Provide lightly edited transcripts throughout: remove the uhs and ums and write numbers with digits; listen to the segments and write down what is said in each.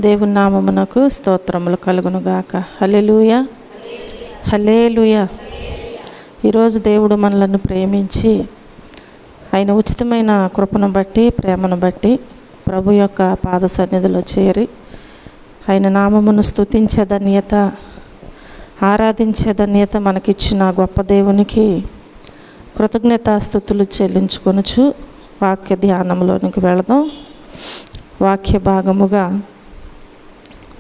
దేవుని నామమునకు స్తోత్రములు కలుగునుగాక. హల్లెలూయా, హల్లెలూయా. ఈరోజు దేవుడు మనలను ప్రేమించి ఆయన ఉచితమైన కృపను బట్టి, ప్రేమను బట్టి ప్రభు యొక్క పాద సన్నిధిలో చేరి ఆయన నామమును స్తుతించే ధన్యత, ఆరాధించే ధన్యత మనకిచ్చిన గొప్ప దేవునికి కృతజ్ఞతాస్తుతులు చెల్లించుకొనుచు వాక్య ధ్యానంలోనికి వెళదాం. వాక్య భాగముగా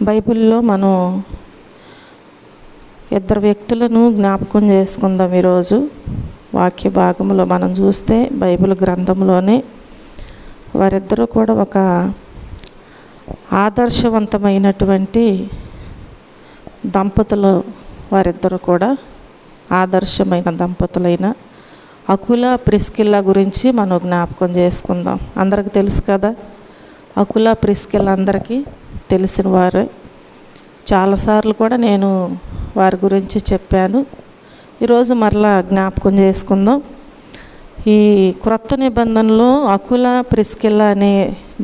బైబిల్లో మనం ఇద్దరు వ్యక్తులను జ్ఞాపకం చేసుకుందాం. ఈరోజు వాక్య భాగంలో మనం చూస్తే బైబిల్ గ్రంథంలోనే వారిద్దరూ కూడా ఒక ఆదర్శవంతమైనటువంటి దంపతులు. వారిద్దరూ కూడా ఆదర్శమైన దంపతులైన అకుల ప్రిస్కిల్లా గురించి మనం జ్ఞాపకం చేసుకుందాం. అందరికి తెలుసు కదా, అకుల ప్రిస్కిల్లా అందరికీ తెలిసిన వారే. చాలాసార్లు కూడా నేను వారి గురించి చెప్పాను. ఈరోజు మరలా జ్ఞాపకం చేసుకుందాం. ఈ క్రొత్త నిబంధనలో అకుల ప్రిస్కిల్లా అనే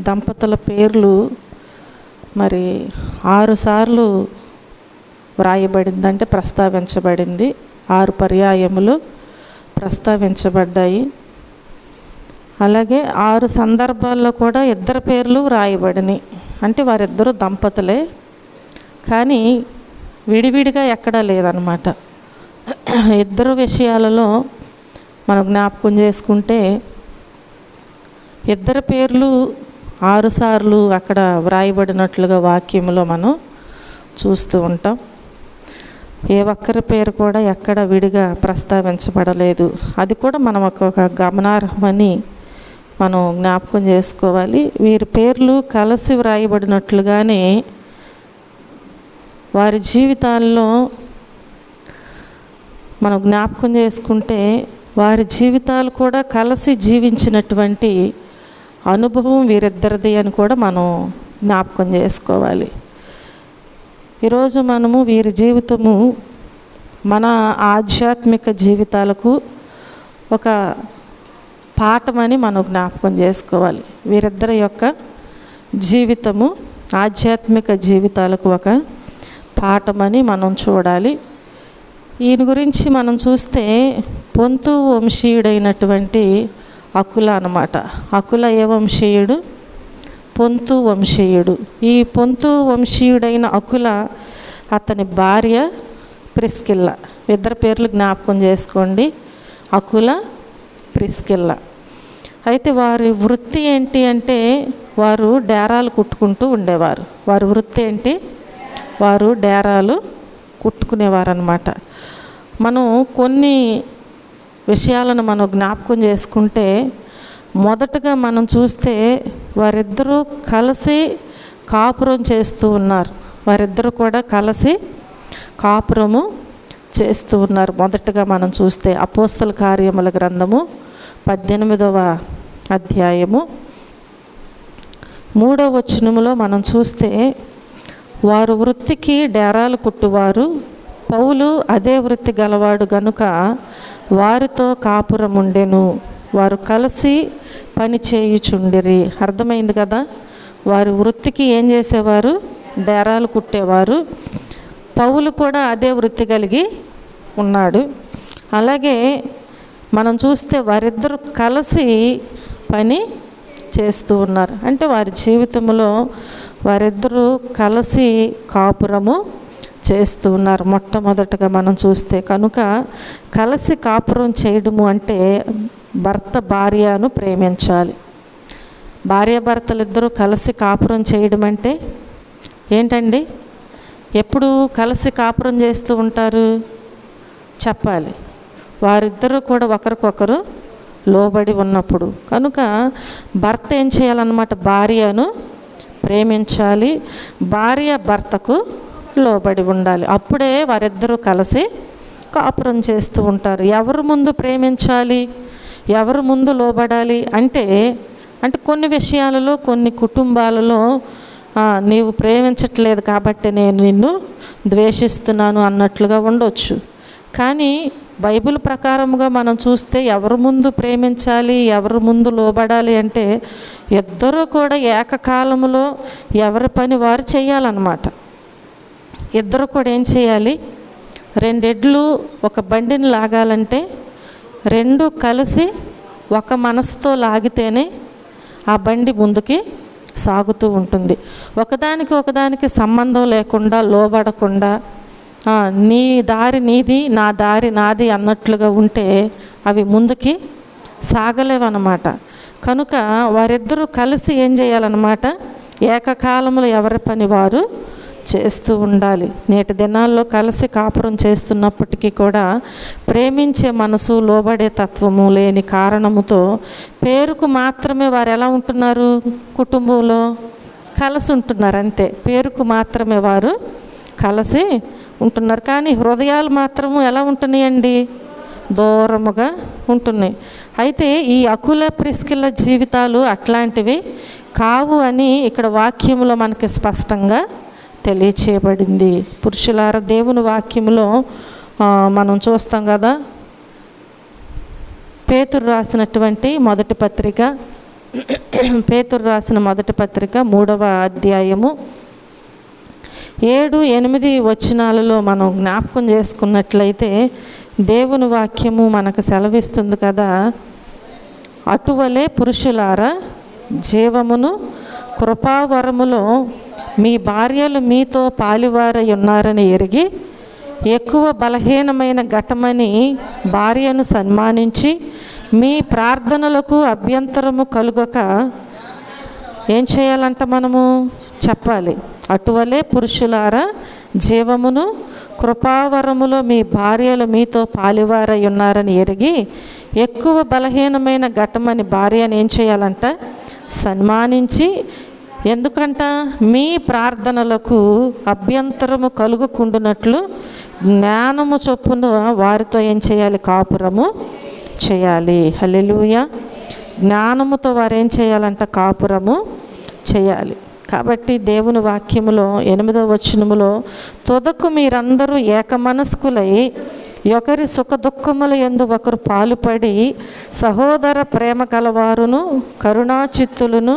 దంపతుల పేర్లు మరి 6 సార్లు వ్రాయబడిందంటే ప్రస్తావించబడింది. 6 పర్యాయములు ప్రస్తావించబడ్డాయి. అలాగే 6 సందర్భాల్లో కూడా ఇద్దరు పేర్లు వ్రాయబడినాయి. అంటే వారిద్దరూ దంపతులే, కానీ విడివిడిగా ఎక్కడా లేదనమాట. ఇద్దరు విషయాలలో మనం జ్ఞాపకం చేసుకుంటే ఇద్దరు పేర్లు 6 సార్లు అక్కడ వ్రాయబడినట్లుగా వాక్యంలో మనం చూస్తూ ఉంటాం. ఏ ఒక్కరి పేరు కూడా ఎక్కడ విడిగా ప్రస్తావించబడలేదు. అది కూడా మనం ఒక గమనార్హమని మనం జ్ఞాపకం చేసుకోవాలి. వీరి పేర్లు కలిసి వ్రాయబడినట్లుగానే వారి జీవితాల్లో మనం జ్ఞాపకం చేసుకుంటే వారి జీవితాలు కూడా కలిసి జీవించినటువంటి అనుభవం వీరిద్దరిది అని కూడా మనం జ్ఞాపకం చేసుకోవాలి. ఈరోజు మనము వీరి జీవితము మన ఆధ్యాత్మిక జీవితాలకు ఒక పాఠమని మనం జ్ఞాపకం చేసుకోవాలి. వీరిద్దరి యొక్క జీవితము ఆధ్యాత్మిక జీవితాలకు ఒక పాఠమని మనం చూడాలి. ఈయన గురించి మనం చూస్తే పొంతు వంశీయుడైనటువంటి అకుల అన్నమాట. అకుల ఏ వంశీయుడు? పొంతు వంశీయుడు. ఈ పొంతు వంశీయుడైన అకుల అతని భార్య ప్రిస్కిల్లా. ఇద్దరు పేర్లు జ్ఞాపకం చేసుకోండి, అకుల, ప్రిస్కిల్లా. అయితే వారి వృత్తి ఏంటి అంటే వారు డేరాలు కుట్టుకుంటూ ఉండేవారు. వారి వృత్తి ఏంటి? వారు డేరాలు కుట్టుకునేవారు అన్నమాట. మనం కొన్ని విషయాలను మనం జ్ఞాపకం చేసుకుంటే మొదటగా మనం చూస్తే వారిద్దరూ కలిసి కాపురం చేస్తూ ఉన్నారు. వారిద్దరూ కూడా కలిసి కాపురము చేస్తూ ఉన్నారు. మొదటగా మనం చూస్తే అపోస్తల కార్యముల గ్రంథము 18వ అధ్యాయము 3వ వచనములో మనం చూస్తే వారు వృత్తికి డేరాలు కుట్టువారు, పౌలు అదే వృత్తి గలవాడు గనుక వారితో కాపురం ఉండెను, వారు కలిసి పని చేయుచుండిరి. అర్థమైంది కదా, వారి వృత్తికి ఏం చేసేవారు? డేరాలు కుట్టేవారు. పౌలు కూడా అదే వృత్తి కలిగి ఉన్నాడు. అలాగే మనం చూస్తే వారిద్దరూ కలిసి పని చేస్తూ ఉన్నారు. అంటే వారి జీవితంలో వారిద్దరూ కలిసి కాపురము చేస్తూ ఉన్నారు. మొట్టమొదటగా మనం చూస్తే కనుక కలిసి కాపురం చేయడము అంటే భర్త భార్యను ప్రేమించాలి. భార్యాభర్తలు ఇద్దరూ కలిసి కాపురం చేయడం అంటే ఏంటండి? ఎప్పుడు కలిసి కాపురం చేస్తూ ఉంటారు చెప్పాలి? వారిద్దరూ కూడా ఒకరికొకరు లోబడి ఉన్నప్పుడు. కనుక భర్త ఏం చేయాలన్నమాట? భార్యను ప్రేమించాలి, భార్య భర్తకు లోబడి ఉండాలి. అప్పుడే వారిద్దరూ కలిసి కాపురం చేస్తూ ఉంటారు. ఎవరు ముందు ప్రేమించాలి, ఎవరు ముందు లోబడాలి అంటే కొన్ని విషయాలలో, కొన్ని కుటుంబాలలో నీవు ప్రేమించట్లేదు కాబట్టి నేను నిన్ను ద్వేషిస్తున్నాను అన్నట్లుగా ఉండొచ్చు. కానీ బైబిల్ ప్రకారముగా మనం చూస్తే ఎవరి ముందు ప్రేమించాలి, ఎవరి ముందు లోబడాలి అంటే ఇద్దరూ కూడా ఏకకాలంలో ఎవరి పని వారు చేయాలన్నమాట. ఇద్దరు కూడా ఏం చేయాలి? 2 ఎడ్లు ఒక బండిని లాగాలంటే 2 కలిసి ఒక మనసుతో లాగితేనే ఆ బండి ముందుకి సాగుతూ ఉంటుంది. ఒకదానికి సంబంధం లేకుండా, లోబడకుండా నీ దారి నీది, నా దారి నాది అన్నట్లుగా ఉంటే అవి ముందుకి సాగలేవన్నమాట. కనుక వారిద్దరూ కలిసి ఏం చేయాలన్నమాట? ఏకకాలంలో ఎవరి పని వారు చేస్తూ ఉండాలి. నేటి దినాల్లో కలిసి కాపురం చేస్తున్నప్పటికీ కూడా ప్రేమించే మనసు, లోబడే తత్వము లేని కారణముతో పేరుకు మాత్రమే వారు ఎలా ఉంటున్నారు? కుటుంబంలో కలిసి ఉంటున్నారు అంతే. పేరుకు మాత్రమే వారు కలిసి ఉంటున్నారు. కానీ హృదయాలు మాత్రము ఎలా ఉంటున్నాయండి? దూరముగా ఉంటున్నాయి. అయితే ఈ అకుల ప్రిస్కిల్ల జీవితాలు అట్లాంటివి కావు అని ఇక్కడ వాక్యంలో మనకి స్పష్టంగా తెలియచేయబడింది. పురుషులారా, దేవుని వాక్యంలో మనం చూస్తాం కదా, పేతురు రాసినటువంటి మొదటి పత్రిక, పేతురు రాసిన మొదటి పత్రిక 3వ అధ్యాయము 7-8 వచనాలలో మనం జ్ఞాపకం చేసుకున్నట్లయితే దేవుని వాక్యము మనకు సెలవిస్తుంది కదా, అటువలే పురుషులారా జీవమును కృపావరములో మీ భార్యలు మీతో పాలివారై ఉన్నారని ఎరిగి ఎక్కువ బలహీనమైన ఘటమని భార్యను సన్మానించి మీ ప్రార్థనలకు అభ్యంతరము కలుగక ఏం చేయాలంట? మనము చెప్పాలి. అటువలే పురుషులారా జీవమును కృపావరములో మీ భార్యలు మీతో పాలివారై ఉన్నారని ఎరిగి ఎక్కువ బలహీనమైన ఘటమని భార్యను ఏం చేయాలంట? సన్మానించి, ఎందుకంట? మీ ప్రార్థనలకు అభ్యంతరము కలుగుకుండునట్లు జ్ఞానము చొప్పున వారితో ఏం చేయాలి? కాపురము చేయాలి. హల్లెలూయా. జ్ఞానముతో వారు ఏం చేయాలంట? కాపురము చేయాలి. కాబట్టి దేవుని వాక్యములో 8వ వచనములో తుదకు మీరందరూ ఏకమనస్కులై ఒకరి సుఖ దుఃఖముల యందు ఒకరు పాలుపడి సహోదర ప్రేమ కలవారును కరుణాచిత్తులను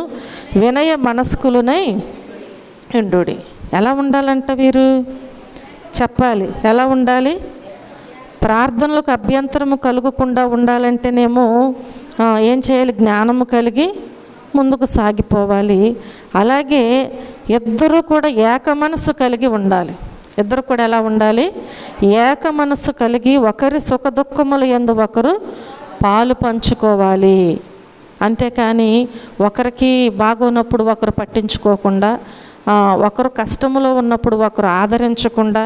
వినయ మనస్కులునై ఉండుడి. ఎలా ఉండాలంట? వీరు చెప్పాలి. ఎలా ఉండాలి? ప్రార్థనలకు అభ్యంతరము కలుగకుండా ఉండాలంటేనేమో ఏం చేయాలి? జ్ఞానము కలిగి ముందుకు సాగిపోవాలి. అలాగే ఇద్దరు కూడా ఏక మనస్సు కలిగి ఉండాలి. ఇద్దరు కూడా ఎలా ఉండాలి? ఏక మనస్సు కలిగి ఒకరి సుఖ దుఃఖముల యందు ఒకరు పాలు పంచుకోవాలి. అంతేకాని ఒకరికి బాగున్నప్పుడు ఒకరు పట్టించుకోకుండా, ఒకరు కష్టములో ఉన్నప్పుడు ఒకరు ఆదరించకుండా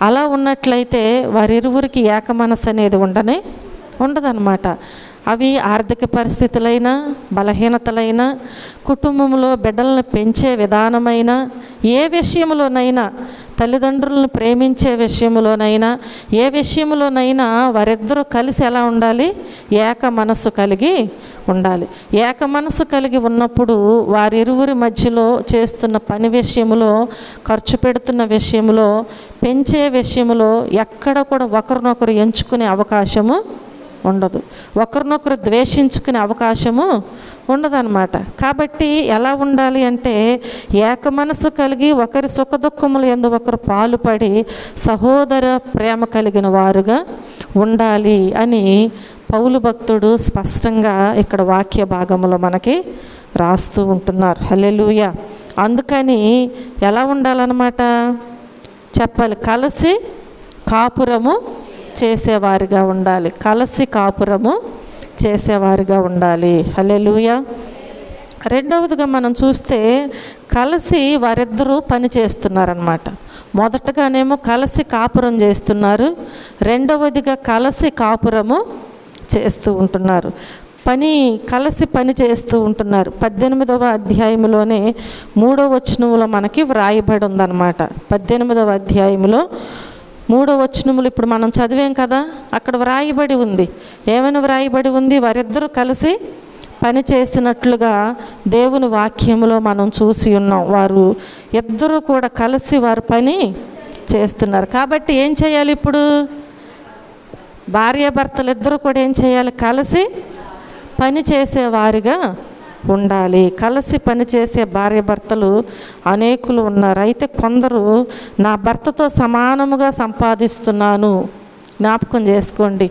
అలా ఉన్నట్లయితే వారిరువురికి ఏక మనస్సు అనేది ఉండదన్నమాట. అవి ఆర్థిక పరిస్థితులైనా, బలహీనతలైనా, కుటుంబంలో బిడ్డలను పెంచే విధానమైనా, ఏ విషయంలోనైనా, తల్లిదండ్రులను ప్రేమించే విషయంలోనైనా, ఏ విషయంలోనైనా వారిద్దరూ కలిసి ఎలా ఉండాలి? ఏక మనస్సు కలిగి ఉండాలి. ఏక మనస్సు కలిగి ఉన్నప్పుడు వారిరువురి మధ్యలో చేస్తున్న పని విషయంలో, ఖర్చు పెడుతున్న విషయంలో, పెంచే విషయంలో ఎక్కడ కూడా ఒకరినొకరు ఎంచుకునే అవకాశము ఉండదు. ఒకరినొకరు ద్వేషించుకునే అవకాశము ఉండదన్నమాట. కాబట్టి ఎలా ఉండాలి అంటే ఏక మనసు కలిగి ఒకరి సుఖ దుఃఖములు యందు ఒకరు పాలుపడి సహోదర ప్రేమ కలిగిన వారుగా ఉండాలి అని పౌలు భక్తుడు స్పష్టంగా ఇక్కడ వాక్య భాగంలో మనకి రాస్తూ ఉంటున్నారు. హల్లెలూయా. అందుకని ఎలా ఉండాలన్నమాట? చెప్పాలి. కలిసి కాపురము చేసేవారిగా ఉండాలి. కలిసి కాపురము చేసేవారిగా ఉండాలి. హల్లెలూయా. రెండవదిగా మనం చూస్తే కలిసి వారిద్దరూ పని చేస్తున్నారన్నమాట. మొదటగానేమో కలిసి కాపురం చేస్తున్నారు. రెండవదిగా కలిసి కాపురము చేస్తూ ఉంటున్నారు. కలిసి పని చేస్తూ ఉంటున్నారు. 18వ అధ్యాయంలోనే 3వ వచనంలో మనకి వ్రాయబడి ఉందన్నమాట. 18వ అధ్యాయంలో 3వ వచనములు ఇప్పుడు మనం చదివాం కదా, అక్కడ వ్రాయబడి ఉంది. ఏమైనా వ్రాయబడి ఉంది? వారిద్దరూ కలిసి పని చేసినట్లుగా దేవుని వాక్యంలో మనం చూసి ఉన్నాం. వారు ఇద్దరూ కూడా కలిసి వారి పని చేస్తున్నారు. కాబట్టి ఏం చేయాలి? ఇప్పుడు భార్యాభర్తలు ఇద్దరు కూడా ఏం చేయాలి? కలిసి పని చేసేవారిగా ఉండాలి. కలిసి పనిచేసే భార్యాభర్తలు అనేకులు ఉన్నారు. అయితే కొందరు నా భర్తతో సమానముగా సంపాదిస్తున్నాను. జ్ఞాపకం చేసుకోండి,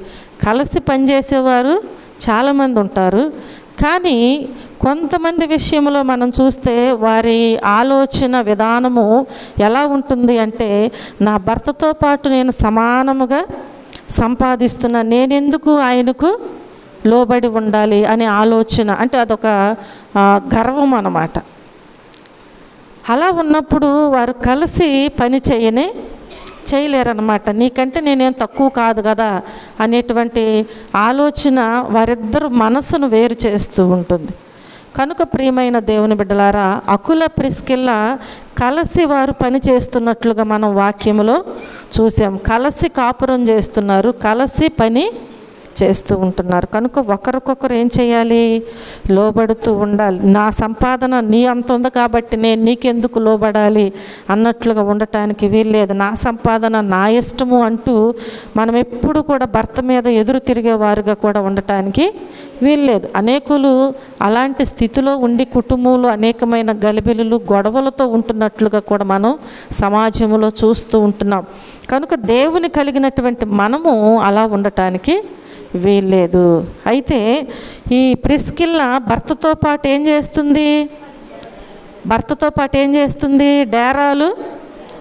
కలిసి పనిచేసేవారు చాలామంది ఉంటారు. కానీ కొంతమంది విషయంలో మనం చూస్తే వారి ఆలోచన విధానము ఎలా ఉంటుంది అంటే, నా భర్తతో పాటు నేను సమానముగా సంపాదిస్తున్నా, నేనెందుకు ఆయనకు లోబడి ఉండాలి అనే ఆలోచన. అంటే అదొక గర్వం అన్నమాట. అలా ఉన్నప్పుడు వారు కలిసి పని చేయలేరన్నమాట. నీకంటే నేనేం తక్కువ కాదు కదా అనేటువంటి ఆలోచన వారిద్దరు మనసును వేరు చేస్తూ ఉంటుంది. కనుక ప్రియమైన దేవుని బిడ్డలారా, అకుల ప్రిస్కిల్ల కలిసి వారు పని చేస్తున్నట్లుగా మనం వాక్యములో చూసాం. కలిసి కాపురం చేస్తున్నారు, కలిసి పని చేస్తూ ఉంటున్నారు. కనుక ఒకరికొకరు ఏం చేయాలి? లోబడుతూ ఉండాలి. నా సంపాదన నీ అంత ఉంది కాబట్టి నేను నీకెందుకు లోబడాలి అన్నట్లుగా ఉండటానికి వీల్లేదు. నా సంపాదన నా ఇష్టము అంటూ మనం ఎప్పుడు కూడా భర్త మీద ఎదురు తిరిగేవారుగా కూడా ఉండటానికి వీల్లేదు. అనేకులు అలాంటి స్థితిలో ఉండి కుటుంబంలో అనేకమైన గలిబిలులు గొడవలతో ఉంటున్నట్లుగా కూడా మనం సమాజంలో చూస్తూ ఉంటున్నాం. కనుక దేవుని కలిగినటువంటి మనము అలా ఉండటానికి వీల్లేదు. అయితే ఈ ప్రిస్కిల్ల భర్తతో పాటు ఏం చేస్తుంది? డేరాలు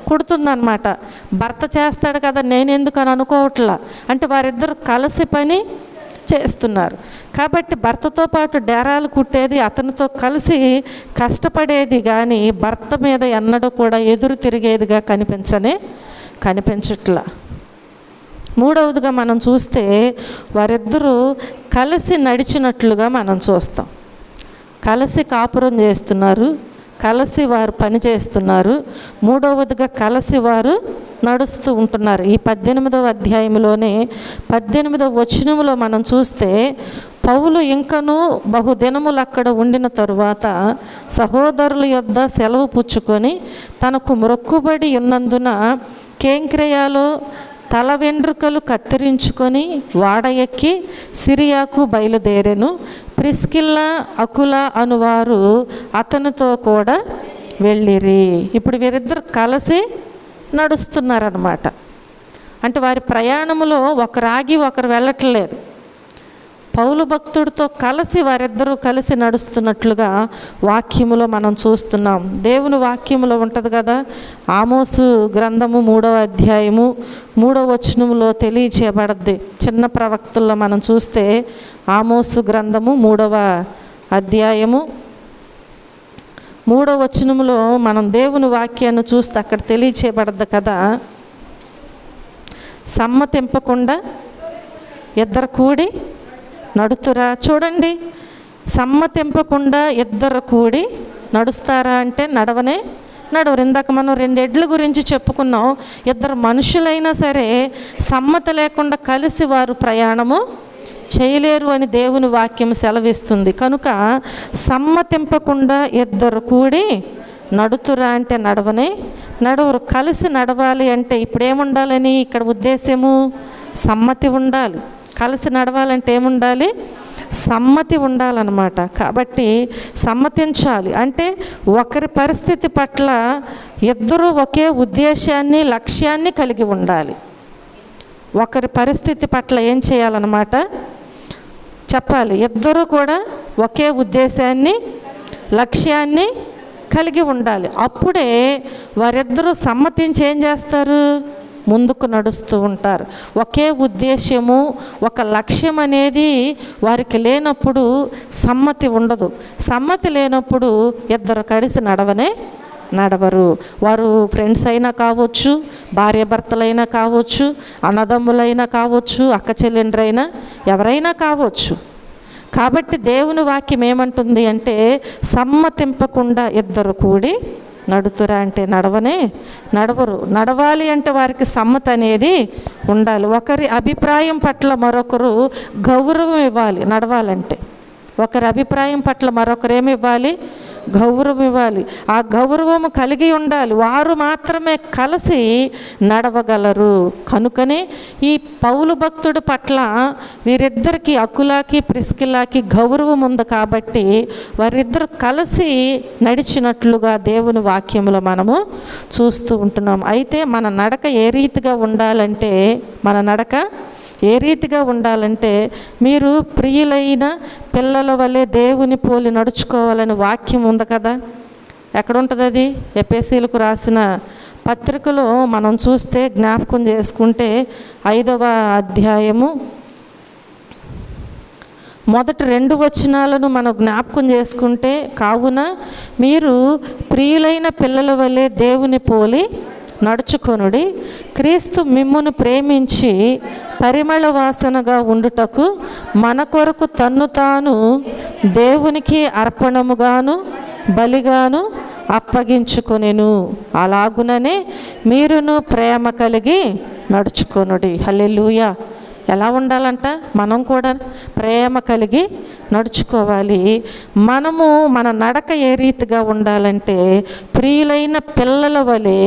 కుడుతుందన్నమాట. భర్త చేస్తాడు కదా, నేనెందుకు అని అనుకోవట్లా. అంటే వారిద్దరు కలిసి పని చేస్తున్నారు కాబట్టి భర్తతో పాటు డేరాలు కుట్టేది, అతనితో కలిసి కష్టపడేది కానీ భర్త మీద ఎన్నడూ కూడా ఎదురు తిరిగేదిగా కనిపించట్లా. మూడవదిగా మనం చూస్తే వారిద్దరూ కలిసి నడిచినట్లుగా మనం చూస్తాం. కలిసి కాపురం చేస్తున్నారు, కలిసి వారు పని చేస్తున్నారు. మూడవదిగా కలిసి వారు నడుస్తూ ఉంటున్నారు. ఈ 18వ అధ్యాయంలోనే 18వ వచనములో మనం చూస్తే, పౌలు ఇంకను బహుదినములు అక్కడ ఉండిన తరువాత సహోదరుల యొద్ద సెలవు పుచ్చుకొని తనకు మ్రొక్కుబడి ఉన్నందున కేంక్రేయాలో తల వెండ్రుకలు కత్తిరించుకొని వాడ ఎక్కి సిరియాకు బయలుదేరెను. ప్రిస్కిల్ల అకుల అనువారు అతనితో కూడా వెళ్ళిరి. ఇప్పుడు వీరిద్దరు కలిసి నడుస్తున్నారన్నమాట. అంటే వారి ప్రయాణములో ఒకరు ఆగి ఒకరు వెళ్ళట్లేదు. పౌలు భక్తుడితో కలిసి వారిద్దరూ కలిసి నడుస్తున్నట్లుగా వాక్యములో మనం చూస్తున్నాం. దేవుని వాక్యములో ఉంటుంది కదా, ఆమోసు గ్రంథము 3వ అధ్యాయము 3వ వచనములో తెలియచేయబడద్ది. చిన్న ప్రవక్తల్లో మనం చూస్తే ఆమోసు గ్రంథము 3వ అధ్యాయము 3వ వచనములో మనం దేవుని వాక్యాన్ని చూస్తే అక్కడ తెలియచేయబడద్దు కదా, సమ్మతింపకుండా ఇద్దరు కూడి నడుతురా. చూడండి, సమ్మతింపకుండా ఇద్దరు కూడి నడుస్తారా అంటే నడవరు. ఇందాక మనం 2 ఎడ్ల గురించి చెప్పుకున్నాం. ఇద్దరు మనుషులైనా సరే సమ్మతి లేకుండా కలిసి వారు ప్రయాణము చేయలేరు అని దేవుని వాక్యం సెలవిస్తుంది. కనుక సమ్మతింపకుండా ఇద్దరు కూడి నడుతురా అంటే నడవరు. కలిసి నడవాలి అంటే ఇప్పుడేముండాలని ఇక్కడ ఉద్దేశము? సమ్మతి ఉండాలి. కలిసి నడవాలంటే ఏముండాలి? సమ్మతి ఉండాలన్నమాట. కాబట్టి సమ్మతించాలి అంటే ఒకరి పరిస్థితి పట్ల ఇద్దరూ ఒకే ఉద్దేశాన్ని లక్ష్యాన్ని కలిగి ఉండాలి. ఒకరి పరిస్థితి పట్ల ఏం చేయాలన్నమాట చెప్పాలి. ఇద్దరూ కూడా ఒకే ఉద్దేశాన్ని లక్ష్యాన్ని కలిగి ఉండాలి. అప్పుడే వారిద్దరూ సమ్మతించి ఏం చేస్తారు? ముందుకు నడుస్తూ ఉంటారు. ఒకే ఉద్దేశ్యము, ఒక లక్ష్యం అనేది వారికి లేనప్పుడు సమ్మతి ఉండదు. సమ్మతి లేనప్పుడు ఇద్దరు కలిసి నడవరు. వారు ఫ్రెండ్స్ అయినా కావచ్చు, భార్యాభర్తలైనా కావచ్చు, అన్నదమ్ములైనా కావచ్చు, అక్క చెల్లెండ్రైనా ఎవరైనా కావచ్చు. కాబట్టి దేవుని వాక్యం ఏమంటుంది అంటే, సమ్మతింపకుండా ఇద్దరు కూడి నడుతురా అంటే నడవరు. నడవాలి అంటే వారికి సమ్మతి అనేది ఉండాలి. ఒకరి అభిప్రాయం పట్ల మరొకరు గౌరవం ఇవ్వాలి. నడవాలంటే ఒకరి అభిప్రాయం పట్ల మరొకరు ఏమి ఇవ్వాలి? గౌరవం ఇవ్వాలి, ఆ గౌరవము కలిగి ఉండాలి. వారు మాత్రమే కలిసి నడవగలరు. కనుకనే ఈ పౌలు భక్తుడి పట్ల వీరిద్దరికి, అకులాకి ప్రిస్కిల్లాకి గౌరవం ఉంది కాబట్టి వారిద్దరు కలిసి నడిచినట్లుగా దేవుని వాక్యంలో మనము చూస్తూ ఉంటున్నాం. అయితే మన నడక ఏ రీతిగా ఉండాలంటే, మీరు ప్రియులైన పిల్లల వలె దేవుని పోలి నడుచుకోవాలని వాక్యం ఉంది కదా. ఎక్కడుంటుంది అది? ఎఫెసీయులకు రాసిన పత్రికలో మనం చూస్తే, జ్ఞాపకం చేసుకుంటే 5వ అధ్యాయము మొదటి 2 వచనాలను మనం జ్ఞాపకం చేసుకుంటే, కావున మీరు ప్రియులైన పిల్లల వలె దేవుని పోలి నడుచుకొనుడి, క్రీస్తు మిమ్మును ప్రేమించి పరిమళ వాసనగా ఉండుటకు మన కొరకు తన్ను తాను దేవునికి అర్పణముగాను బలిగాను అప్పగించుకొనెను. అలాగుననే మీరును ప్రేమ కలిగి నడుచుకొనుడి. హల్లెలూయా. ఎలా ఉండాలంట? మనం కూడా ప్రేమ కలిగి నడుచుకోవాలి. మన నడక ఏ రీతిగా ఉండాలంటే, ప్రియులైన పిల్లల వలె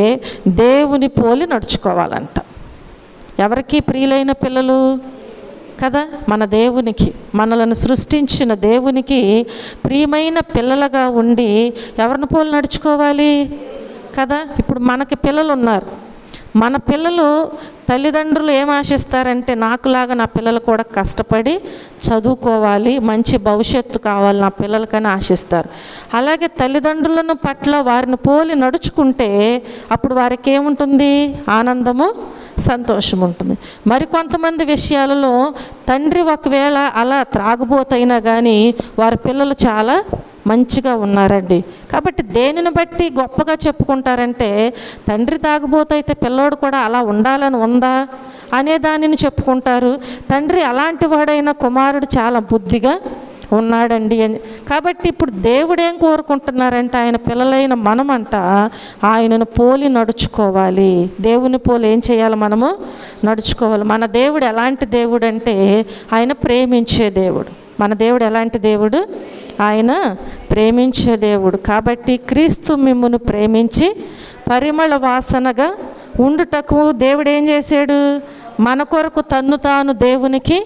దేవుని పోలి నడుచుకోవాలంట. ఎవరికి ప్రియులైన పిల్లలు కదా? మన దేవునికి, మనలను సృష్టించిన దేవునికి ప్రియమైన పిల్లలుగా ఉండి ఎవరిని పోలి నడుచుకోవాలి కదా. ఇప్పుడు మనకి పిల్లలు ఉన్నారు. మన పిల్లలు తల్లిదండ్రులు ఏం ఆశిస్తారంటే, నాకులాగా నా పిల్లలు కూడా కష్టపడి చదువుకోవాలి, మంచి భవిష్యత్తు కావాలి నా పిల్లలకని ఆశిస్తారు. అలాగే తల్లిదండ్రులను పట్ల వారిని పోలి నడుచుకుంటే అప్పుడు వారికి ఏముంటుంది? ఆనందము, సంతోషం ఉంటుంది. మరికొంతమంది విషయాలలో తండ్రి ఒకవేళ అలా త్రాగుబోతైనా కానీ వారి పిల్లలు చాలా మంచిగా ఉన్నారండి. కాబట్టి దేనిని బట్టి గొప్పగా చెప్పుకుంటారంటే, తండ్రి తాగుబోతైతే పిల్లోడు కూడా అలా ఉండాలని ఉందా అనే దానిని చెప్పుకుంటారు. తండ్రి అలాంటి వాడైన కుమారుడు చాలా బుద్ధిగా ఉన్నాడండి అని. కాబట్టి ఇప్పుడు దేవుడు ఏం కోరుకుంటున్నారంటే, ఆయన పిల్లలైన మనమంట ఆయనను పోలి నడుచుకోవాలి. దేవుని పోలి ఏం చేయాలి? మనము నడుచుకోవాలి. మన దేవుడు ఎలాంటి దేవుడు అంటే, ఆయన ప్రేమించే దేవుడు. మన దేవుడు ఎలాంటి దేవుడు? ఆయన ప్రేమించే దేవుడు. కాబట్టి క్రీస్తు మిమ్మును ప్రేమించి పరిమళ వాసనగా ఉండుటకు దేవుడు ఏం చేశాడు? మన కొరకు తన్ను తాను దేవునికి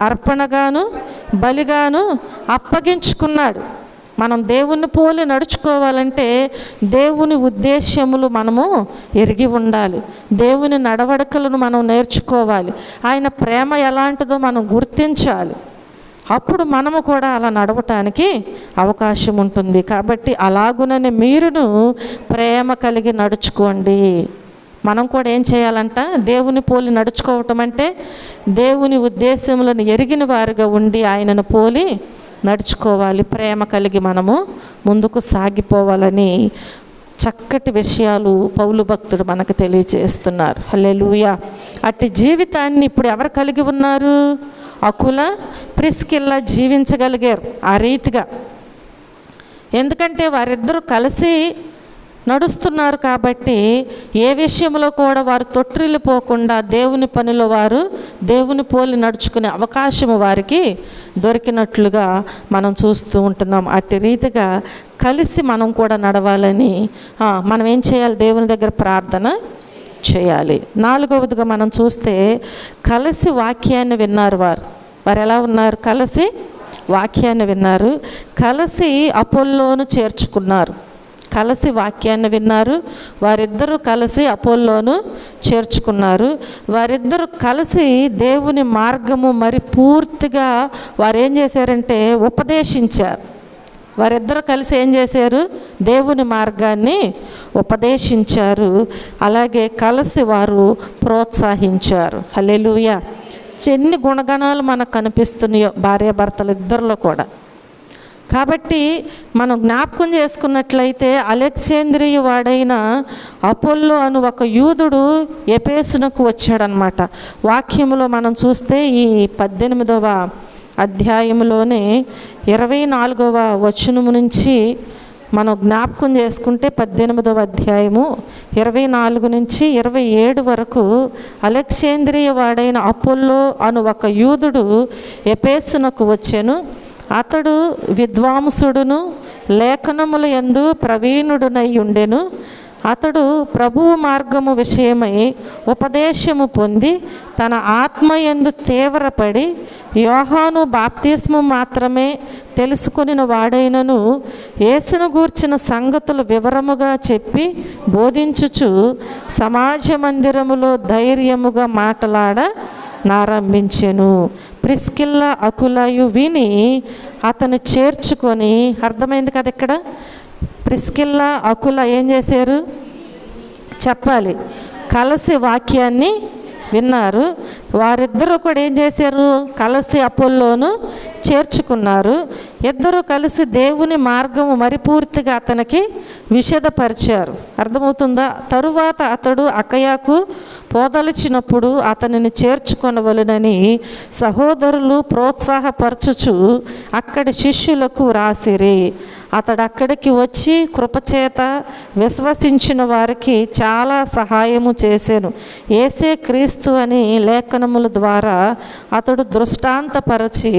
అర్పణగాను బలిగాను అప్పగించుకున్నాడు. మనం దేవుని పోలి నడుచుకోవాలంటే దేవుని ఉద్దేశ్యములు మనము ఎరిగి ఉండాలి. దేవుని నడవడికలను మనం నేర్చుకోవాలి. ఆయన ప్రేమ ఎలాంటిదో మనం గుర్తించాలి. అప్పుడు మనము కూడా అలా నడవటానికి అవకాశం ఉంటుంది. కాబట్టి అలాగుననే మీరును ప్రేమ కలిగి నడుచుకోండి. మనం కూడా ఏం చేయాలంట? దేవుని పోలి నడుచుకోవటం అంటే దేవుని ఉద్దేశములను ఎరిగిన వారుగా ఉండి ఆయనను పోలి నడుచుకోవాలి. ప్రేమ కలిగి మనము ముందుకు సాగిపోవాలని చక్కటి విషయాలు పౌలు భక్తుడు మనకు తెలియజేస్తున్నారు. హల్లెలూయా. అట్టి జీవితాన్ని ఇప్పుడు ఎవరు కలిగి ఉన్నారు? అకుల ప్రిస్కిల్లా జీవించగలిగారు ఆ రీతిగా. ఎందుకంటే వారిద్దరూ కలిసి నడుస్తున్నారు కాబట్టి ఏ విషయంలో కూడా వారు తొట్టిల్లిపోకుండా దేవుని పనిలో వారు దేవుని పోలి నడుచుకునే అవకాశం వారికి దొరికినట్లుగా మనం చూస్తూ ఉంటున్నాం. అట్టి రీతిగా కలిసి మనం కూడా నడవాలని మనం ఏం చేయాలి? దేవుని దగ్గర ప్రార్థన చేయాలి. 4వదిగా మనం చూస్తే, కలిసి వాక్యాన్ని విన్నారు. వారు ఎలా ఉన్నారు? కలిసి వాక్యాన్ని విన్నారు, కలిసి అపోల్లోను చేర్చుకున్నారు. కలిసి వాక్యాన్ని విన్నారు, వారిద్దరూ కలిసి అపోల్లోను చేర్చుకున్నారు. వారిద్దరూ కలిసి దేవుని మార్గము మరి పూర్తిగా వారు ఏం చేశారంటే ఉపదేశించారు. వారిద్దరూ కలిసి ఏం చేశారు? దేవుని మార్గాన్ని ఉపదేశించారు. అలాగే కలిసి వారు ప్రోత్సహించారు. హల్లెలూయా. ఎన్ని గుణగణాలు మనకు కనిపిస్తున్నాయో భార్యాభర్తలు ఇద్దరిలో కూడా. కాబట్టి మనం జ్ఞాపకం చేసుకున్నట్లయితే అలెగ్జాంద్రియ వాడైన అపోల్లో అను ఒక యూదుడు ఎఫెసునకు వచ్చాడనమాట. వాక్యములో మనం చూస్తే ఈ 18వ అధ్యాయంలోనే 24వ వచనము నుంచి మనం జ్ఞాపకం చేసుకుంటే 18వ అధ్యాయము 24 నుంచి 27 వరకు అలెగ్జాంద్రియ వాడైన అపోల్లో అను ఒక యూదుడు ఎఫెసునకు వచ్చెను. అతడు విద్వాంసుడును లేఖనముల యందు ప్రవీణుడునై ఉండెను. అతడు ప్రభువు మార్గము విషయమై ఉపదేశము పొంది తన ఆత్మయందు తీవ్రపడి యోహాను బాప్తిస్మం మాత్రమే తెలుసుకొనిన వాడైనను యేసును గూర్చిన సంగతులు వివరముగా చెప్పి బోధించుచు సమాజ మందిరములో ధైర్యముగా మాటలాడారంభించెను. ప్రిస్కిల్ల అకులయు విని అతను చేర్చుకొని, అర్థమైంది కదా ఇక్కడ, ప్రిస్కిల్ల అకుల ఏం చేశారు చెప్పాలి, కలిసి వాక్యాన్ని విన్నారు. వారిద్దరూ కూడా ఏం చేశారు, కలిసి అపోల్లోను చేర్చుకున్నారు. ఇద్దరు కలిసి దేవుని మార్గము మరిపూర్తిగా అతనికి విషదపరిచారు. అర్థమవుతుందా? తరువాత అతడు అకయాకు పోదలిచినప్పుడు అతనిని చేర్చుకొనవలెనని సహోదరులు ప్రోత్సాహపరచుచు అక్కడి శిష్యులకు రాసిరి. అతడు అక్కడికి వచ్చి కృపచేత విశ్వసించిన వారికి చాలా సహాయము చేశాను. యేసే క్రీస్తు అని లేఖనముల ద్వారా అతడు దృష్టాంతపరచి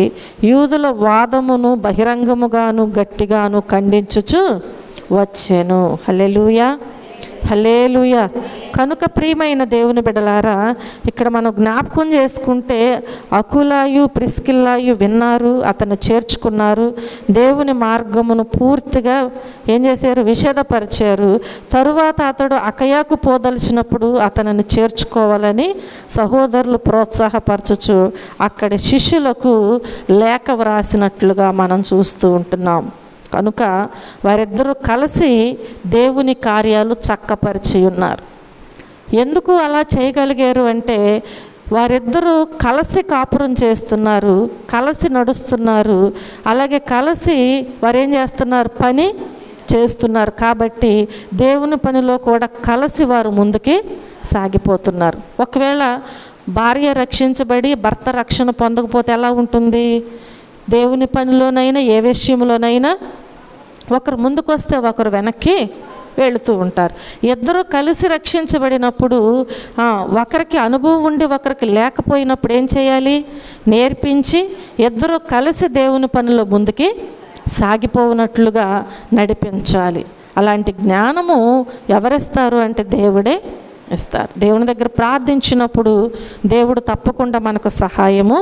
యూదుల వాదమును బహిరంగముగాను గట్టిగాను ఖండించుచు వచ్చెను. హల్లెలూయా, హల్లెలూయా. కనుక ప్రియమైన దేవుని బిడ్డలారా, ఇక్కడ మనం జ్ఞాపకం చేసుకుంటే అకులాయు ప్రిస్కిల్లాయు విన్నారు, అతను చేర్చుకున్నారు, దేవుని మార్గమును పూర్తిగా ఏం చేశారు, విషదపరిచారు. తరువాత అతడు అకయాకు పోదలిచినప్పుడు అతనిని చేర్చుకోవాలని సహోదరులు ప్రోత్సాహపరచుచు అక్కడి శిష్యులకు లేఖ వ్రాసినట్లుగా మనం చూస్తూ ఉంటున్నాం. కనుక వారిద్దరూ కలిసి దేవుని కార్యాలు చక్కపరిచి ఉన్నారు. ఎందుకు అలా చేయగలిగారు అంటే వారిద్దరూ కలిసి కాపురం చేస్తున్నారు, కలిసి నడుస్తున్నారు, అలాగే కలిసి వారు ఏం చేస్తున్నారు, పని చేస్తున్నారు. కాబట్టి దేవుని పనిలో కూడా కలిసి వారు ముందుకి సాగిపోతున్నారు. ఒకవేళ భార్య రక్షించబడి భర్త రక్షణ పొందకపోతే ఎలా ఉంటుంది? దేవుని పనిలోనైనా ఏ విషయంలోనైనా ఒకరు ముందుకు వస్తే ఒకరు వెనక్కి వెళుతూ ఉంటారు. ఇద్దరు కలిసి రక్షించబడినప్పుడు ఒకరికి అనుభవం ఉండి ఒకరికి లేకపోయినప్పుడు ఏం చేయాలి, నేర్పించి ఇద్దరు కలిసి దేవుని పనిలో ముందుకి సాగిపోనట్లుగా నడిపించాలి. అలాంటి జ్ఞానము ఎవరిస్తారు అంటే దేవుడే ఇస్తారు. దేవుని దగ్గర ప్రార్థించినప్పుడు దేవుడు తప్పకుండా మనకు సహాయము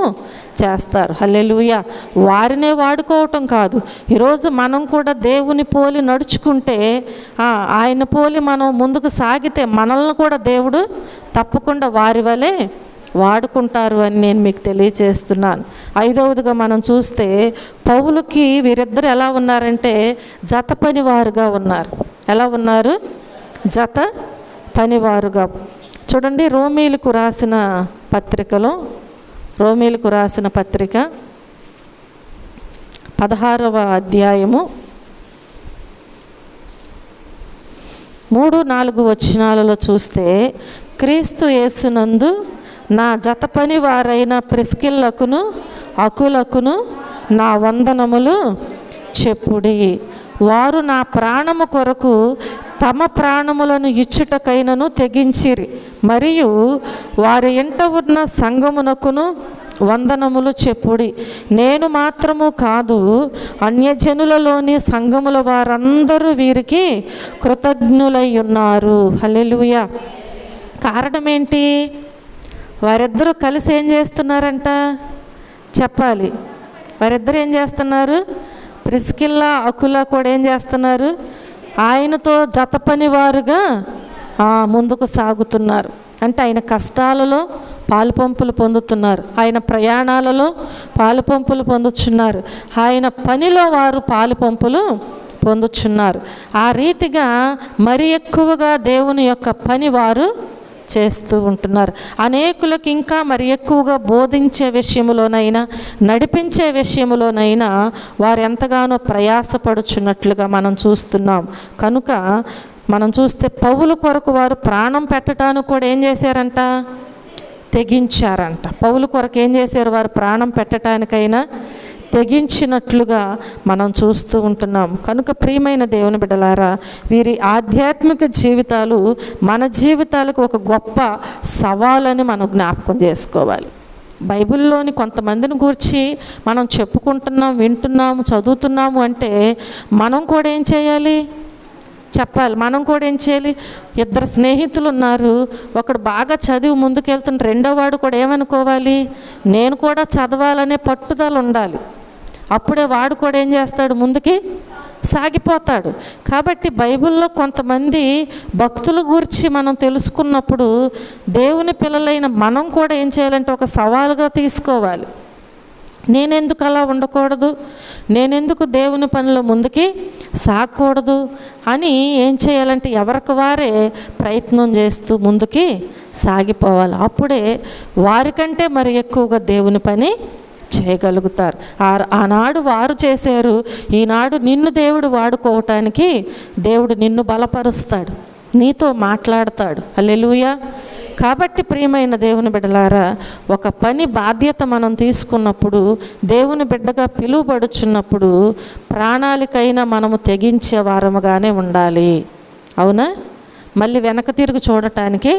చేస్తారు. హల్లెలూయా. వారినే వాడుకోవటం కాదు, ఈరోజు మనం కూడా దేవుని పోలి నడుచుకుంటే, ఆయన పోలి మనం ముందుకు సాగితే మనల్ని కూడా దేవుడు తప్పకుండా వారి వలె వాడుకుంటారు అని నేను మీకు తెలియజేస్తున్నాను. ఐదవదిగా మనం చూస్తే పౌలుకి వీరిద్దరు ఎలా ఉన్నారంటే జత పనివారుగా ఉన్నారు. ఎలా ఉన్నారు? జత పనివారుగా. చూడండి, రోమీలకు రాసిన పత్రికలో, రోమీలకు రాసిన పత్రిక 16వ అధ్యాయము 3-4 వచనాలలో చూస్తే, క్రీస్తు యేసునందు నా జత పని వారైన ప్రిస్కిల్లకును అకులకును నా వందనములు చెప్పుడి. వారు నా ప్రాణము కొరకు తమ ప్రాణములను ఇచ్చుటకైనను తెగించిరి, మరియు వారి ఇంట ఉన్న సంఘమునకును వందనములు చెప్పుడి. నేను మాత్రము కాదు, అన్యజనులలోని సంఘముల వారందరూ వీరికి కృతజ్ఞులై ఉన్నారు. హల్లెలూయా. కారణం ఏంటి? వారిద్దరూ కలిసి ఏం చేస్తున్నారంట చెప్పాలి. వారిద్దరు ఏం చేస్తున్నారు? ప్రిస్కిల్లా అకుల కూడా ఏం చేస్తున్నారు? ఆయనతో జత పనివారుగా ముందుకు సాగుతున్నారు. అంటే ఆయన కష్టాలలో పాలుపంపులు పొందుతున్నారు, ఆయన ప్రయాణాలలో పాలుపంపులు పొందుతున్నారు, ఆయన పనిలో వారు పాలుపంపులు పొందుతున్నారు. ఆ రీతిగా మరి ఎక్కువగా దేవుని యొక్క పని వారు చేస్తూ ఉంటున్నారు. అనేకులకు ఇంకా మరి ఎక్కువగా బోధించే విషయంలోనైనా నడిపించే విషయంలోనైనా వారు ఎంతగానో ప్రయాసపడుచున్నట్లుగా మనం చూస్తున్నాం. కనుక మనం చూస్తే పౌలు కొరకు వారు ప్రాణం పెట్టడానికి కూడా ఏం చేశారంట? తెగించారంట. పౌలు కొరకు ఏం చేశారు? వారు ప్రాణం పెట్టడానికైనా తెగించినట్లుగా మనం చూస్తూ ఉంటున్నాం. కనుక ప్రియమైన దేవుని బిడ్డలారా, వీరి ఆధ్యాత్మిక జీవితాలు మన జీవితాలకు ఒక గొప్ప సవాలని మనం జ్ఞాపకం చేసుకోవాలి. బైబిల్లోని కొంతమందిని గురించి మనం చెప్పుకుంటున్నాం, వింటున్నాము, చదువుతున్నాము అంటే మనం కూడా ఏం చేయాలి చెప్పాలి. మనం కూడా ఏం చేయాలి? ఇద్దరు స్నేహితులు ఉన్నారు, ఒకడు బాగా చదివి ముందుకెళ్తున్న రెండో వాడు కూడా ఏమనుకోవాలి, నేను కూడా చదవాలనే పట్టుదల ఉండాలి. అప్పుడే వాడు కూడా ఏం చేస్తాడు, ముందుకి సాగిపోతాడు. కాబట్టి బైబిల్లో కొంతమంది భక్తుల గురించి మనం తెలుసుకున్నప్పుడు దేవుని పిల్లలైన మనం కూడా ఏం చేయాలంటే ఒక సవాలుగా తీసుకోవాలి. నేనెందుకు అలా ఉండకూడదు, నేనెందుకు దేవుని పనిలో ముందుకి సాగకూడదు అని ఏం చేయాలంటే ఎవరికి వారే ప్రయత్నం చేస్తూ ముందుకి సాగిపోవాలి. అప్పుడే వారికంటే మరి ఎక్కువగా దేవుని పని చేయగలుగుతారు. ఆనాడు వారు చేశారు, ఈనాడు నిన్ను దేవుడు వాడుకోవటానికి దేవుడు నిన్ను బలపరుస్తాడు, నీతో మాట్లాడతాడు. హల్లెలూయా. కాబట్టి ప్రియమైన దేవుని బిడ్డలారా, ఒక పని బాధ్యత మనం తీసుకున్నప్పుడు, దేవుని బిడ్డగా పిలువబడుచున్నప్పుడు ప్రాణాలకైనా మనము తెగించే వారముగానే ఉండాలి. అవునా? మళ్ళీ వెనక తిరిగి చూడటానికి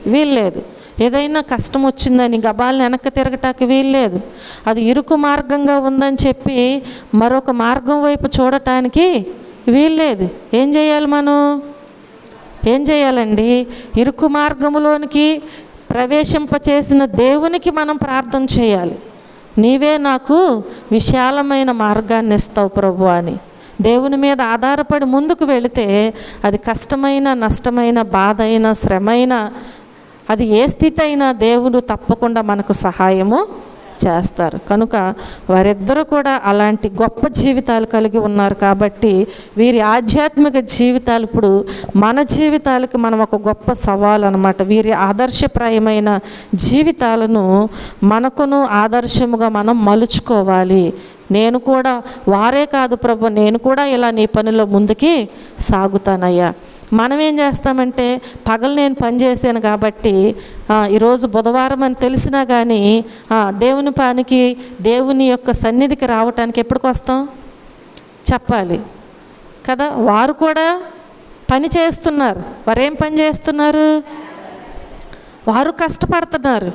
వీల్లేదు. ఏదైనా కష్టం వచ్చిందని గబాల్ని వెనక్కి తిరగటానికి వీల్లేదు. అది ఇరుకు మార్గంగా ఉందని చెప్పి మరొక మార్గం వైపు చూడటానికి వీల్లేదు. ఏం చేయాలి? మనం ఏం చేయాలండి? ఇరుకు మార్గంలోనికి ప్రవేశింపచేసిన దేవునికి మనం ప్రార్థన చేయాలి. నీవే నాకు విశాలమైన మార్గాన్ని ఇస్తావు ప్రభు అని దేవుని మీద ఆధారపడి ముందుకు వెళితే అది కష్టమైన, నష్టమైన, బాధ అయినా, శ్రమైన, అది ఏ స్థితి అయినా దేవుడు తప్పకుండా మనకు సహాయము చేస్తారు. కనుక వారిద్దరూ కూడా అలాంటి గొప్ప జీవితాలు కలిగి ఉన్నారు. కాబట్టి వీరి ఆధ్యాత్మిక జీవితాలు ఇప్పుడు మన జీవితాలకి మనం ఒక గొప్ప సవాలు అన్నమాట. వీరి ఆదర్శప్రాయమైన జీవితాలను మనకును ఆదర్శముగా మనం మలుచుకోవాలి. నేను కూడా, వారే కాదు ప్రభు, నేను కూడా ఇలా నీ పనిలో ముందుకి సాగుతానయ్యా. మనం ఏం చేస్తామంటే పగలు నేను పని చేశాను కాబట్టి ఈరోజు బుధవారం అని తెలిసినా కానీ దేవుని పనికి, దేవుని యొక్క సన్నిధికి రావటానికి ఎప్పటికి వస్తాం చెప్పాలి కదా. వారు కూడా పని చేస్తున్నారు. వారేం పని చేస్తున్నారు? వారు కష్టపడుతున్నారు.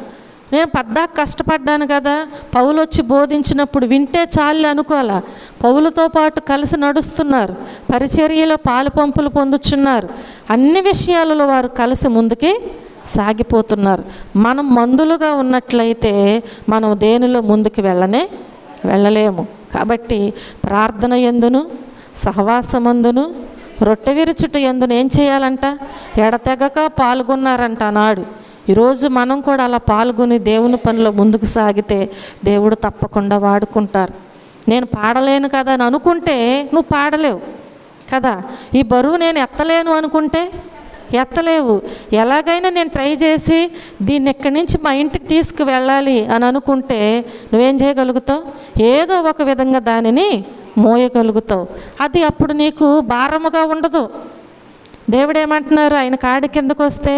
నేను పద్దాక కష్టపడ్డాను కదా, పౌలు వచ్చి బోధించినప్పుడు వింటే చాలు అనుకోవాలా. పౌలుతో పాటు కలిసి నడుస్తున్నారు, పరిచర్యలో పాలు పంపులు పొందుచున్నారు, అన్ని విషయాలలో వారు కలిసి ముందుకి సాగిపోతున్నారు. మనం మందులుగా ఉన్నట్లయితే మనం దేనిలో ముందుకు వెళ్ళలేము. కాబట్టి ప్రార్థన యందును, సహవాసమందును, రొట్టె విరుచుట యందును ఏం చేయాలంట? ఎడతెగక పాల్గొన్నారంట నాడు. ఈరోజు మనం కూడా అలా పాల్గొని దేవుని పనిలో ముందుకు సాగితే దేవుడు తప్పకుండా వాడుకుంటారు. నేను పాడలేను కదా అని అనుకుంటే నువ్వు పాడలేవు కదా. ఈ బరువు నేను ఎత్తలేను అనుకుంటే ఎత్తలేవు. ఎలాగైనా నేను ట్రై చేసి దీన్ని ఇక్కడి నుంచి మా ఇంటికి తీసుకువెళ్ళాలి అని అనుకుంటే నువ్వేం చేయగలుగుతావు? ఏదో ఒక విధంగా దానిని మోయగలుగుతావు. అది అప్పుడు నీకు భారముగా ఉండదు. దేవుడు ఏమంటున్నారు? ఆయన కాడి కిందకు వస్తే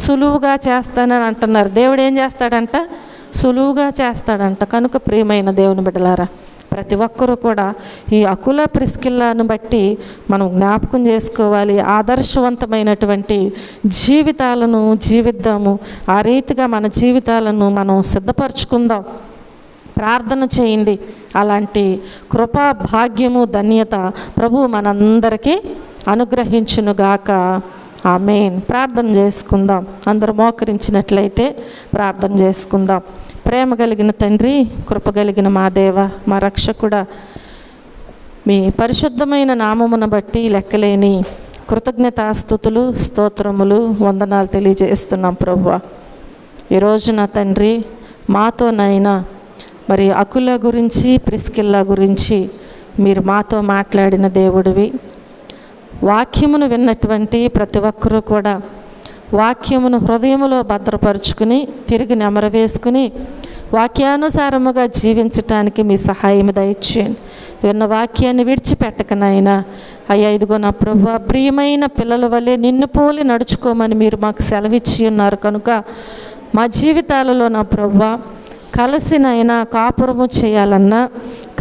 సులువుగా చేస్తానని అంటున్నారు. దేవుడు ఏం చేస్తాడంట? సులువుగా చేస్తాడంట. కనుక ప్రియమైన దేవుని బిడ్డలారా, ప్రతి ఒక్కరూ కూడా ఈ అకుల ప్రిస్కిల్లాను బట్టి మనం జ్ఞాపకం చేసుకోవాలి. ఆదర్శవంతమైనటువంటి జీవితాలను జీవిద్దాము. ఆ రీతిగా మన జీవితాలను మనం సిద్ధపరచుకుందాం. ప్రార్థన చేయండి. అలాంటి కృపా, భాగ్యము, ధన్యత ప్రభు మనందరికీ అనుగ్రహించునుగాక. ఆమేన్. ప్రార్థన చేసుకుందాం. అందరూ మోకరించినట్లయితే ప్రార్థన చేసుకుందాం. ప్రేమ కలిగిన తండ్రి, కృప కలిగిన మా దేవ, మా రక్షకుడా, మీ పరిశుద్ధమైన నామమును బట్టి లెక్కలేని కృతజ్ఞతాస్తుతులు, స్తోత్రములు, వందనాలు తెలియజేస్తున్నాం ప్రభువా. ఈరోజు నా తండ్రి మాతోనైనా మరి అకుల గురించి, ప్రిస్కిల్లా గురించి మీరు మాతో మాట్లాడిన దేవుడివి. వాక్యమును విన్నటువంటి ప్రతి ఒక్కరూ కూడా వాక్యమును హృదయములో భద్రపరుచుకుని తిరిగి నెమరవేసుకుని వాక్యానుసారముగా జీవించటానికి మీ సహాయం దయచేయండి. విన్న వాక్యాన్ని విడిచిపెట్టకనైనా అయ్యా, ఇదిగో నా ప్రభువా, ప్రియమైన పిల్లల వల్లే నిన్ను పోలి నడుచుకోమని మీరు మాకు సెలవిచ్చి ఉన్నారు. కనుక మా జీవితాలలో నా ప్రభువా కలిసినైనా కాపురము చేయాలన్నా,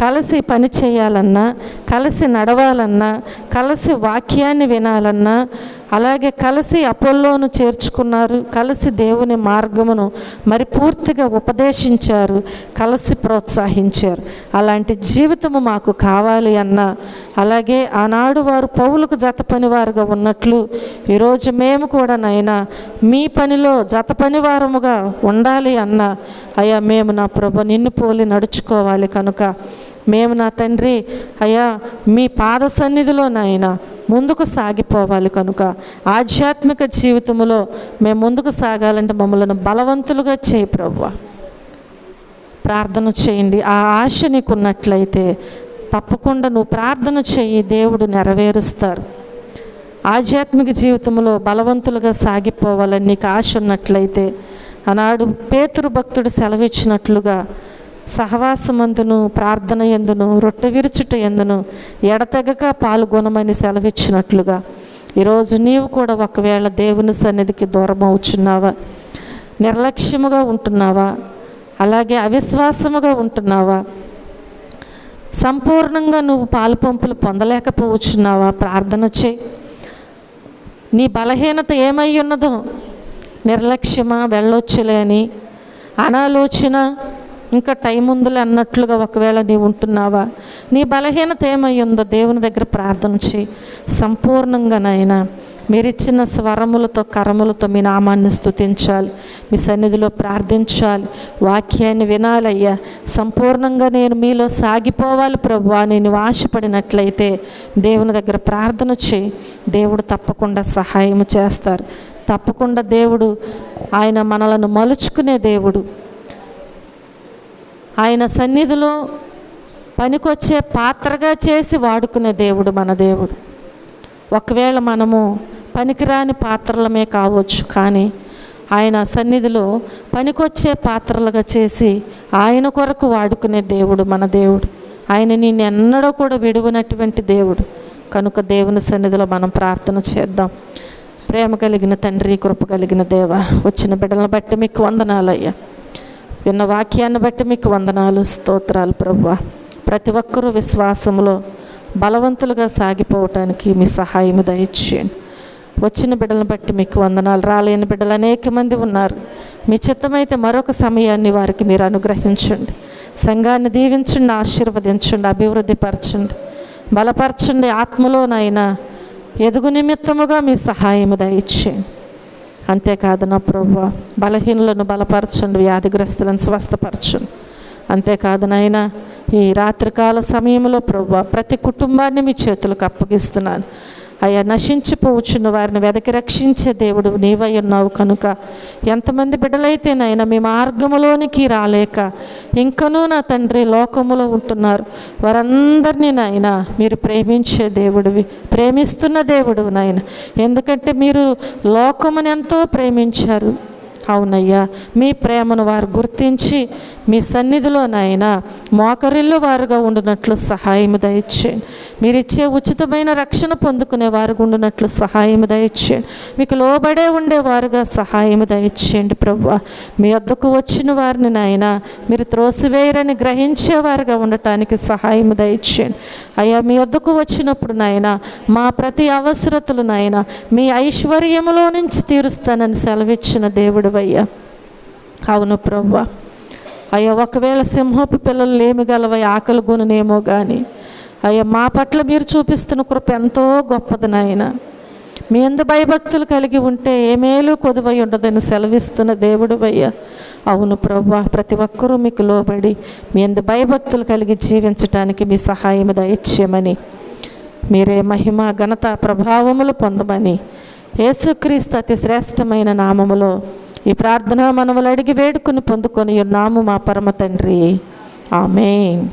కలిసి పని చేయాలన్నా, కలిసి నడవాలన్నా, కలిసి వాక్యాన్ని వినాలన్నా, అలాగే కలిసి అపోల్లోను చేర్చుకున్నారు, కలిసి దేవుని మార్గమును మరి పూర్తిగా ఉపదేశించారు, కలిసి ప్రోత్సహించారు. అలాంటి జీవితము మాకు కావాలి అన్న, అలాగే ఆనాడు వారు పౌలుకు జత పనివారుగా ఉన్నట్లు ఈరోజు మేము కూడా నైనా మీ పనిలో జత పనివారముగా ఉండాలి అన్న. అయ్యా మేము నా ప్రభు నిన్ను పోలి నడుచుకోవాలి కనుక మేము నా తండ్రి అయ్యా మీ పాద సన్నిధిలో నాయనా ముందుకు సాగిపోవాలి కనుక ఆధ్యాత్మిక జీవితంలో మేము ముందుకు సాగాలంటే మమ్మల్ని బలవంతులుగా చేయి ప్రభువా. ప్రార్థన చేయండి. ఆ ఆశ నీకు ఉన్నట్లయితే తప్పకుండా నువ్వు ప్రార్థన చేయి, దేవుడు నెరవేరుస్తారు. ఆధ్యాత్మిక జీవితంలో బలవంతులుగా సాగిపోవాలని నీకు ఆశ ఉన్నట్లయితే ఆనాడు పేతురు భక్తుడు సెలవిచ్చినట్లుగా సహవాసమందును ప్రార్థన యందును రొట్టె విరుచుట యందును ఎడతెగక పాల్గొనమని సెలవిచ్చినట్లుగా ఈరోజు నీవు కూడా ఒకవేళ దేవుని సన్నిధికి దూరం అవుచున్నావా, నిర్లక్ష్యముగా ఉంటున్నావా, అలాగే అవిశ్వాసముగా ఉంటున్నావా, సంపూర్ణంగా నువ్వు పాలుపంపులు పొందలేకపోవచ్చున్నావా, ప్రార్థన చేయి. నీ బలహీనత ఏమై ఉన్నదో, నిర్లక్ష్యమా, వెళ్ళొచ్చులే అని అనాలోచన, ఇంకా టైం ఉందిలే అన్నట్లుగా ఒకవేళ నీవు ఉంటున్నావా, నీ బలహీనత ఏమై ఉందో దేవుని దగ్గర ప్రార్థన చేయి. సంపూర్ణంగానైనా మీరిచ్చిన స్వరములతో కరములతో మీ నామాన్ని స్తుతించాలి, మీ సన్నిధిలో ప్రార్థించాలి, వాక్యాన్ని వినాలయ్యా. సంపూర్ణంగా నేను మీలో సాగిపోవాలి ప్రభువా నేను ఆశపడినట్లయితే దేవుని దగ్గర ప్రార్థన చేయి. దేవుడు తప్పకుండా సహాయం చేస్తారు. తప్పకుండా దేవుడు ఆయన మనలను మలుచుకునే దేవుడు. ఆయన సన్నిధిలో పనికొచ్చే పాత్రగా చేసి వాడుకునే దేవుడు మన దేవుడు. ఒకవేళ మనము పనికిరాని పాత్రలమే కావచ్చు, కానీ ఆయన సన్నిధిలో పనికొచ్చే పాత్రలుగా చేసి ఆయన కొరకు వాడుకునే దేవుడు మన దేవుడు. ఆయన నిన్ను ఎన్నడూ కూడా విడువనటువంటి దేవుడు కనుక దేవుని సన్నిధిలో మనం ప్రార్థన చేద్దాం. ప్రేమ కలిగిన తండ్రి, కృప కలిగిన దేవ, వచ్చిన బిడ్డలను బట్టి మీకు వందనాలయ్యా. విన్న వాక్యాన్ని బట్టి మీకు వందనాలు, స్తోత్రాలు ప్రభువా. ప్రతి ఒక్కరూ విశ్వాసంలో బలవంతులుగా సాగిపోవటానికి మీ సహాయం దయచేయండి. వచ్చిన బిడ్డలను బట్టి మీకు వందనాలు. రాలేని బిడ్డలు అనేక మంది ఉన్నారు. మీ చిత్తమైతే మరొక సమయాన్ని వారికి మీరు అనుగ్రహించండి. సంఘాన్ని దీవించండి, ఆశీర్వదించండి, అభివృద్ధిపరచండి, బలపరచండి. ఆత్మలోనైనా ఎదుగు నిమిత్తముగా మీ సహాయం దయచేయండి. అంతేకాదు నా ప్రభువా, బలహీనులను బలపరచండి, వ్యాధిగ్రస్తులను స్వస్థపరచండి. అంతేకాదు నాయనా ఈ రాత్రికాల సమయంలో ప్రభువా ప్రతి కుటుంబాన్ని మీ చేతులకు అప్పగిస్తున్నాను. అయ్యా నశించిపోవచ్చున్న వారిని వెదకి రక్షించే దేవుడు నీవై ఉన్నావు కనుక ఎంతమంది బిడ్డలైతే నాయన మీ మార్గములోనికి రాలేక ఇంకనూ నా తండ్రి లోకములో ఉంటున్నారు, వారందరినీ నాయన మీరు ప్రేమించే దేవుడివి, ప్రేమిస్తున్న దేవుడు నాయన. ఎందుకంటే మీరు లోకమును ఎంతో ప్రేమించారు. అవునయ్యా, మీ ప్రేమను వారు గుర్తించి మీ సన్నిధిలో నాయన మోకరిల్లు వారుగా ఉండునట్లు సహాయం దయచేయండి. మీరిచ్చే ఉచితమైన రక్షణ పొందుకునే వారుగా ఉండునట్లు సహాయం దయచేయండి. మీకు లోబడే ఉండేవారుగా సహాయం దయచేయండి ప్రభువా. మీ వద్దకు వచ్చిన వారిని నాయన మీరు త్రోసివేయరని గ్రహించేవారుగా ఉండటానికి సహాయం దయచేయండి. అయ్యా మీ వద్దకు వచ్చినప్పుడు నాయన మా ప్రతి అవసరతలు నాయన మీ ఐశ్వర్యములో నుంచి తీరుస్తానని సెలవిచ్చిన దేవుడు అయ్యా. అవును ప్రభువా. అయ్యా ఒకవేళ సింహపు పిల్లలు లేమిగలవై ఆకలి గుణనేమో కానీ అయ్యా మా పట్ల మీరు చూపిస్తున్న కృప ఎంతో గొప్పది నాయన. మీ యందు భయభక్తులు కలిగి ఉంటే ఏ మేలు కొదువై ఉండదని సెలవిస్తున్న దేవుడు అయ్యా. అవును ప్రభువా, ప్రతి ఒక్కరూ మీకు లోబడి మీ యందు భయభక్తులు కలిగి జీవించటానికి మీ సహాయం దయచేయమని, మీరే మహిమ ఘనత ప్రభావములు పొందమని యేసుక్రీస్తు అతి శ్రేష్టమైన నామములో ఈ ప్రార్థన మనవులు అడిగి వేడుకుని పొందుకొని ఉన్నాము మా పరమ తండ్రి. ఆమేన్.